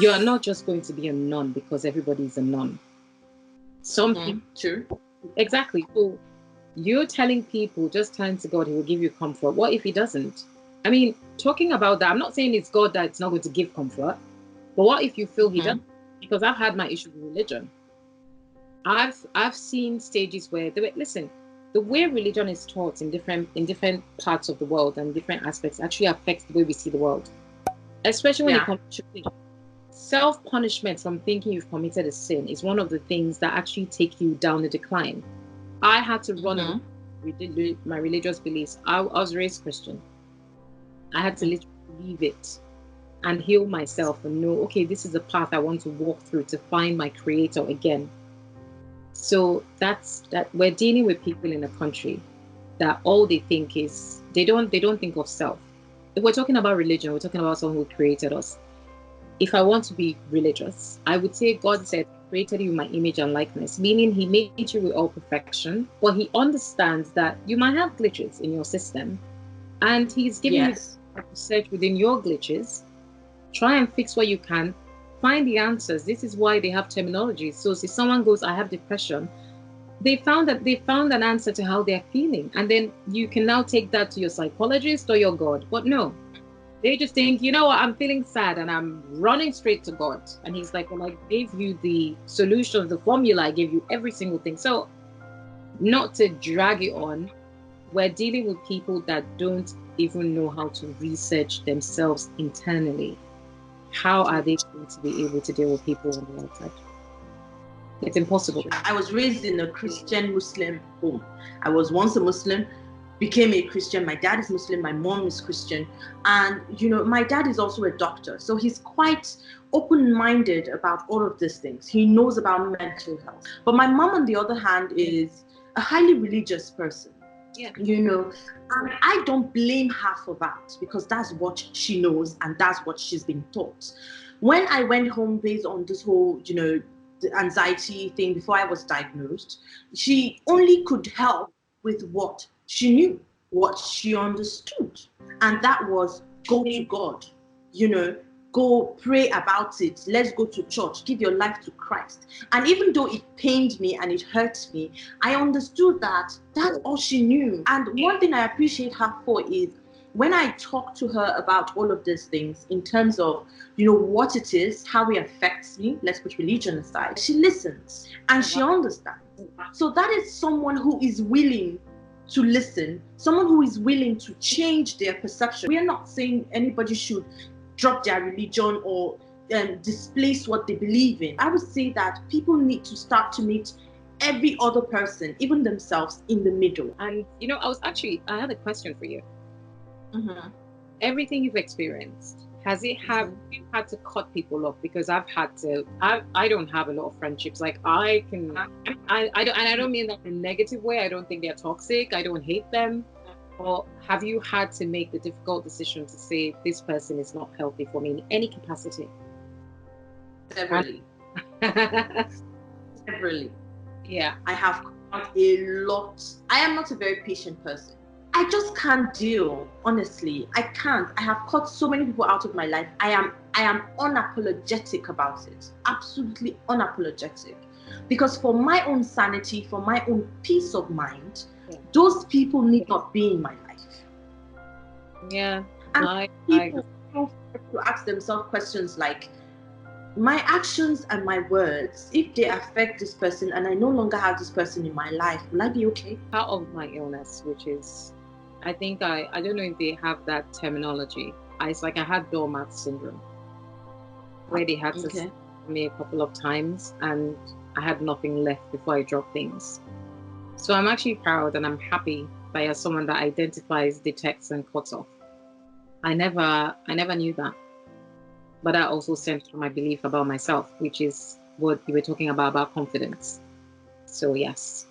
you're not just going to be a nun because everybody's a nun. Some people, true. Exactly. So you're telling people, just turn to God, he will give you comfort. What if he doesn't? I mean, talking about that, I'm not saying it's God that's not going to give comfort, but what if you feel he doesn't? Because I've had my issues with religion. I've seen stages where listen, the way religion is taught in different parts of the world and different aspects actually affects the way we see the world. Especially when it comes to self-punishment from thinking you've committed a sin is one of the things that actually take you down the decline. I had to run away my religious beliefs. I was raised Christian. I had to literally leave it and heal myself and know, okay, this is the path I want to walk through to find my creator again. So that's that. We're dealing with people in a country that all they think is they don't think of self. If we're talking about religion, we're talking about someone who created us. If I want to be religious, I would say God said, created you in my image and likeness, meaning he made you with all perfection, but he understands that you might have glitches in your system, and he's giving you to search within your glitches, try and fix what you can, find the answers. This is why they have terminology. So if someone goes, I have depression, they found an answer to how they're feeling, and then you can now take that to your psychologist or your God. But no, they just think, you know what, I'm feeling sad and I'm running straight to God. And he's like, well, I gave you the solution, the formula, I gave you every single thing. So not to drag it on, we're dealing with people that don't even know how to research themselves internally. How are they going to be able to deal with people on the outside? It's impossible. I was raised in a Christian Muslim home. I was once a Muslim, became a Christian. My dad is Muslim, my mom is Christian. And, you know, my dad is also a doctor. So he's quite open-minded about all of these things. He knows about mental health. But my mom, on the other hand, is a highly religious person. Yeah. You know, and I don't blame her for that, because that's what she knows and that's what she's been taught. When I went home based on this whole, you know, the anxiety thing before I was diagnosed, she only could help with what she knew, what she understood. And that was go to God, you know, go pray about it. Let's go to church, give your life to Christ. And even though it pained me and it hurt me, I understood that that's all she knew. And one thing I appreciate her for is when I talk to her about all of these things in terms of, you know, what it is, how it affects me, let's put religion aside, she listens and she understands. So that is someone who is willing to listen, someone who is willing to change their perception. We are not saying anybody should drop their religion or displace what they believe in. I would say that people need to start to meet every other person, even themselves, in the middle. And, you know, I had a question for you. Everything you've experienced, has it you had to cut people off? Because I've had to. I don't have a lot of friendships. Like I don't, and I don't mean that in a negative way. I don't think they're toxic. I don't hate them. Or have you had to make the difficult decision to say this person is not healthy for me in any capacity? Severally. Severally. Yeah. I have cut a lot. I am not a very patient person. I just can't deal, honestly. I can't. I have cut so many people out of my life. I am unapologetic about it. Absolutely unapologetic. Because for my own sanity, for my own peace of mind, those people need not be in my life. Yeah. And people have to ask themselves questions like, my actions and my words, if they affect this person and I no longer have this person in my life, will I be okay? Part of my illness, which is, I think I don't know if they have that terminology. It's like I had doormat syndrome, where they had to see me a couple of times and I had nothing left before I dropped things. So I'm actually proud and I'm happy that you're someone that identifies, detects, and cuts off. I never knew that. But that also stems from my belief about myself, which is what you were talking about confidence. So yes.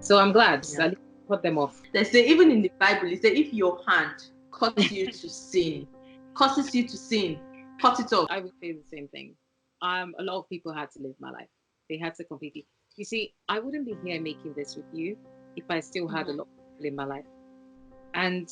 So I'm glad that you cut them off. They say, even in the Bible, it says, if your hand causes you to sin, cut it off. I would say the same thing. A lot of people had to live my life. They had to completely. You see, I wouldn't be here making this with you if I still had a lot of people in my life. And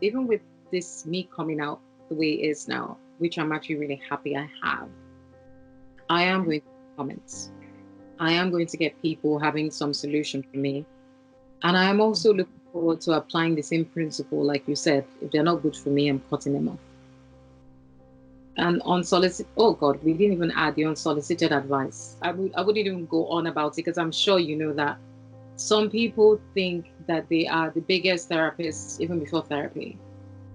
even with this me coming out the way it is now, which I'm actually really happy I have, I am going to comments. I am going to get people having some solution for me. And I am also looking forward to applying the same principle, like you said. If they're not good for me, I'm cutting them off. And unsolicited, oh God, we didn't even add the unsolicited advice. I wouldn't even go on about it because I'm sure you know that some people think that they are the biggest therapists even before therapy.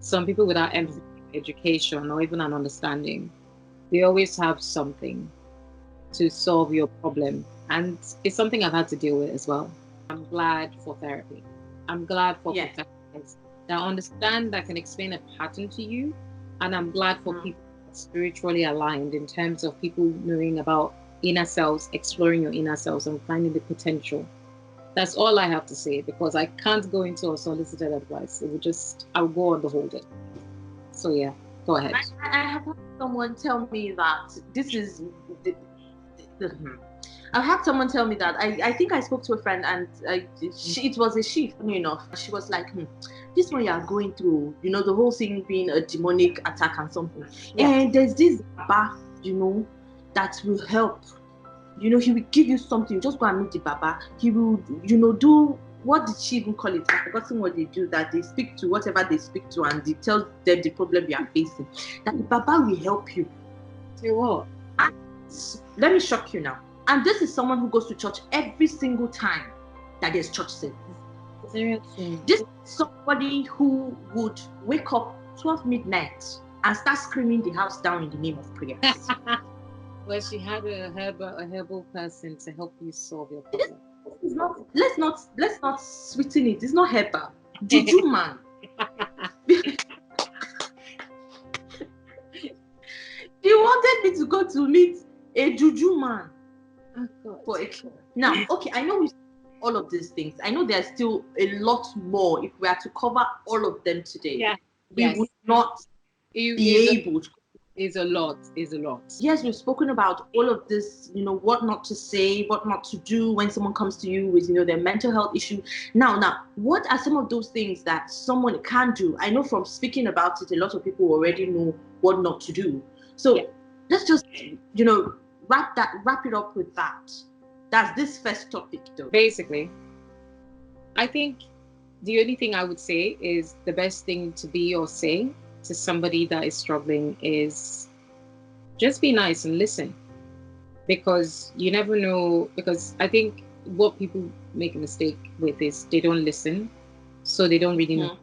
Some people without empathy, education, or even an understanding, they always have something to solve your problem. And it's something I've had to deal with as well. I'm glad for therapy. I'm glad for professionals that understand, that can explain a pattern to you. And I'm glad for people spiritually aligned in terms of people knowing about inner selves, exploring your inner selves and finding the potential. That's all I have to say because I can't go into unsolicited advice. It would just, I'll go on the whole day. So yeah, go ahead. I have had someone tell me that this is I've had someone tell me that I think I spoke to a friend and it was a she, funny enough. She was like, this one you are going through, you know, the whole thing being a demonic attack and something. Yeah. And there's this Baba, you know, that will help. You know, he will give you something. Just go and meet the Baba. He will, you know, do, what did she even call it? I've forgotten what they do, that they speak to whatever they speak to and they tell them the problem you are facing. That the Baba will help you. You what? Let me shock you now. And this is someone who goes to church every single time that there's church service. Seriously. This is somebody who would wake up 12 midnight and start screaming the house down in the name of prayer. Well, she had a herbal person to help you solve your problem. This is not, let's not sweeten it. It's not herbal. Juju man. He wanted me to go to meet a juju man. Oh, God. For a cure. Now, okay, I know we all of these things. I know there's still a lot more. If we are to cover all of them today, we would not be able to. It's a lot. Yes, we've spoken about all of this, you know, what not to say, what not to do when someone comes to you with, you know, their mental health issue. Now, what are some of those things that someone can do? I know from speaking about it, a lot of people already know what not to do. So let's just, you know, wrap it up with that. That's this first topic, though. Basically, I think the only thing I would say is the best thing to be or say to somebody that is struggling is just be nice and listen, because you never know. Because I think what people make a mistake with is they don't listen, so they don't really know.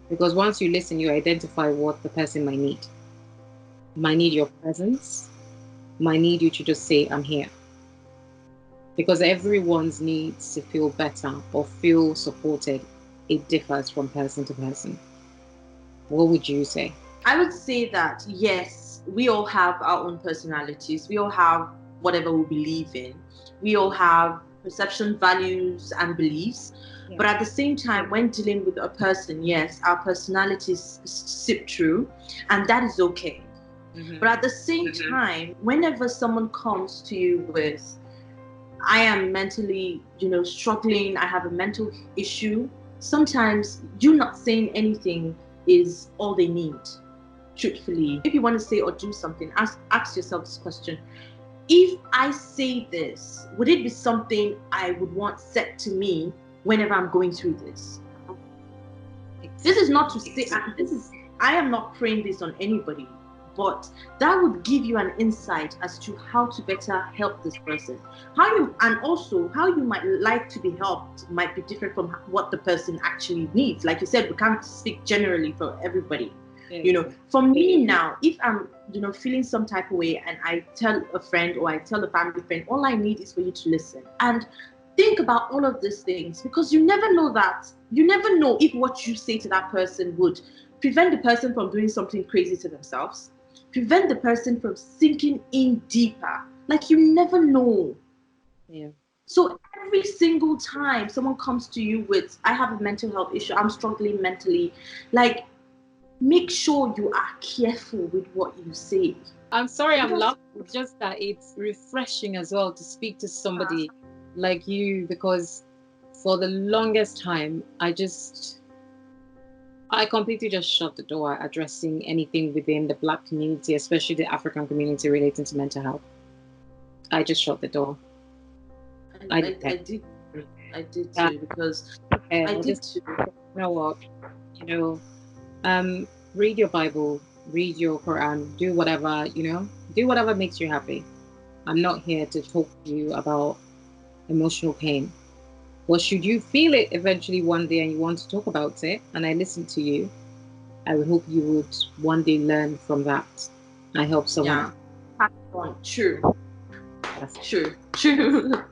Because once you listen, you identify what the person might need. Might need your presence, might need you to just say, I'm here. Because everyone's needs to feel better or feel supported, it differs from person to person. What would you say? I would say that, yes, we all have our own personalities. We all have whatever we believe in. We all have perception, values, and beliefs. Yeah. But at the same time, when dealing with a person, yes, our personalities sip through, and that is okay. But at the same time, whenever someone comes to you with, I am mentally, you know, struggling, I have a mental issue, sometimes you not saying anything is all they need, truthfully. If you want to say or do something, ask yourself this question. If I say this, would it be something I would want said to me whenever I'm going through this? This is not to say, I am not praying this on anybody, but that would give you an insight as to how to better help this person. And also how you might like to be helped might be different from what the person actually needs. Like you said, we can't speak generally for everybody. You know, for me now, if I'm, you know, feeling some type of way and I tell a friend or I tell a family friend, all I need is for you to listen and think about all of these things, because you never know if what you say to that person would prevent the person from doing something crazy to themselves, prevent the person from sinking in deeper. Like, you never know. Yeah. So every single time someone comes to you with, I have a mental health issue, I'm struggling mentally, like, make sure you are careful with what you say. I'm sorry, I'm laughing. It's just that it's refreshing as well to speak to somebody like you, because for the longest time, I I completely just shut the door addressing anything within the Black community, especially the African community relating to mental health. I just shut the door. I I, did. I did I did Yeah, too, because okay, I I'll did just, too. you know what, you know, read your Bible, read your Quran, do whatever makes you happy. I'm not here to talk to you about emotional pain. Well, should you feel it eventually one day and you want to talk about it, and I listen to you, I would hope you would one day learn from that. I help someone else. Yeah, Pass it on. true, That's true, true.